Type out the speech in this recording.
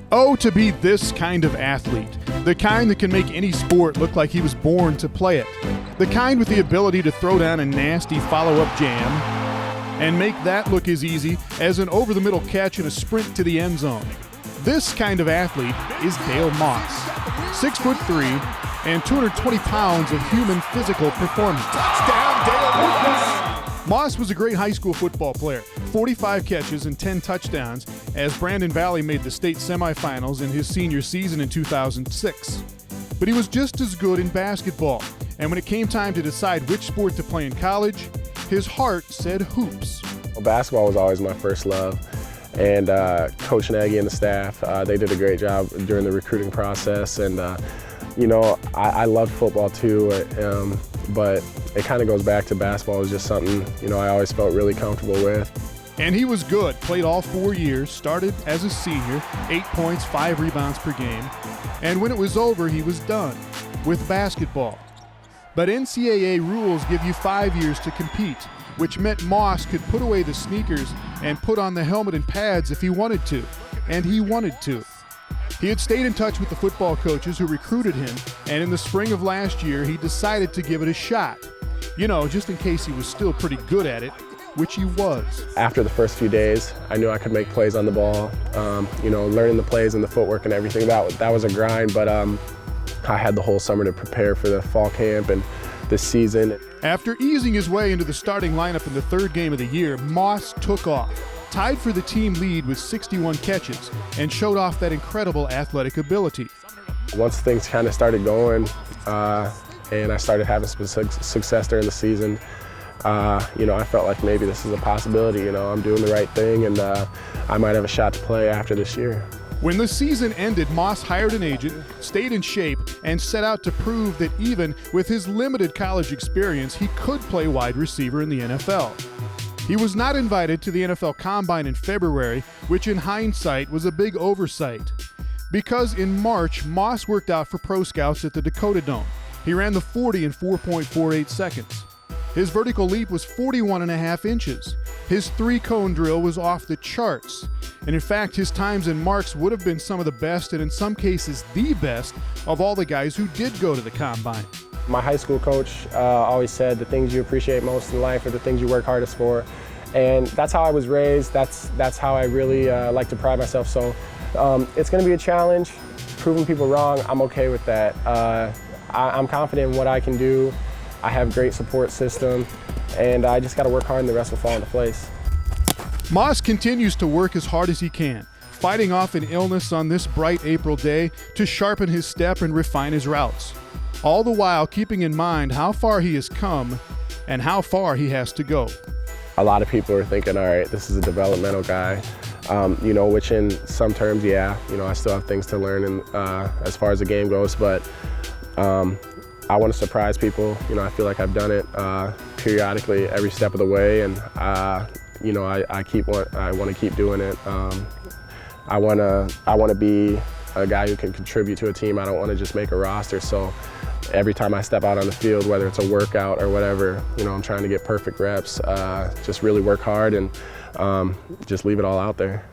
Oh, to be this kind of athlete. The kind that can make any sport look like he was born to play it. The kind with the ability to throw down a nasty follow-up jam and make that look as easy as an over-the-middle catch in a sprint to the end zone. This kind of athlete is Dale Moss. 6'3" and 220 pounds of human physical performance. Touchdown, Dale Moss! Moss was a great high school football player, 45 catches and 10 touchdowns as Brandon Valley made the state semifinals in his senior season in 2006. But he was just as good in basketball, and when it came time to decide which sport to play in college, his heart said hoops. Well, basketball was always my first love, and Coach Nagy and the staff, they did a great job during the recruiting process, and I loved football too, but it kind of goes back to basketball. It was just something, I always felt really comfortable with. And he was good, played all 4 years, started as a senior, 8 points, 5 rebounds per game, and when it was over, he was done with basketball. But NCAA rules give you 5 years to compete, which meant Moss could put away the sneakers and put on the helmet and pads if he wanted to, and he wanted to. He had stayed in touch with the football coaches who recruited him, and in the spring of last year, he decided to give it a shot. Just in case he was still pretty good at it, which he was. After the first few days, I knew I could make plays on the ball. Learning the plays and the footwork and everything, that was a grind, but I had the whole summer to prepare for the fall camp and this season. After easing his way into the starting lineup in the third game of the year, Moss took off, tied for the team lead with 61 catches, and showed off that incredible athletic ability. Once things kind of started going, and I started having some success during the season, I felt like maybe this is a possibility. I'm doing the right thing, and I might have a shot to play after this year. When the season ended, Moss hired an agent, stayed in shape, and set out to prove that even with his limited college experience, he could play wide receiver in the NFL. He was not invited to the NFL Combine in February, which in hindsight was a big oversight. Because in March, Moss worked out for pro scouts at the Dakota Dome. He ran the 40 in 4.48 seconds. His vertical leap was 41.5 inches. His 3-cone drill was off the charts. And in fact, his times and marks would have been some of the best, and in some cases, the best, of all the guys who did go to the Combine. My high school coach always said the things you appreciate most in life are the things you work hardest for. And that's how I was raised. That's how I really like to pride myself. So it's going to be a challenge. Proving people wrong, I'm okay with that. I'm confident in what I can do. I have a great support system, and I just got to work hard and the rest will fall into place. Moss continues to work as hard as he can, fighting off an illness on this bright April day to sharpen his step and refine his routes, all the while keeping in mind how far he has come and how far he has to go. A lot of people are thinking, all right, this is a developmental guy, which in some terms, I still have things to learn as far as the game goes, but I want to surprise people. I feel like I've done it periodically every step of the way, and I want to keep doing it. I want to be a guy who can contribute to a team. I don't want to just make a roster. So every time I step out on the field, whether it's a workout or whatever, I'm trying to get perfect reps. Just really work hard and just leave it all out there.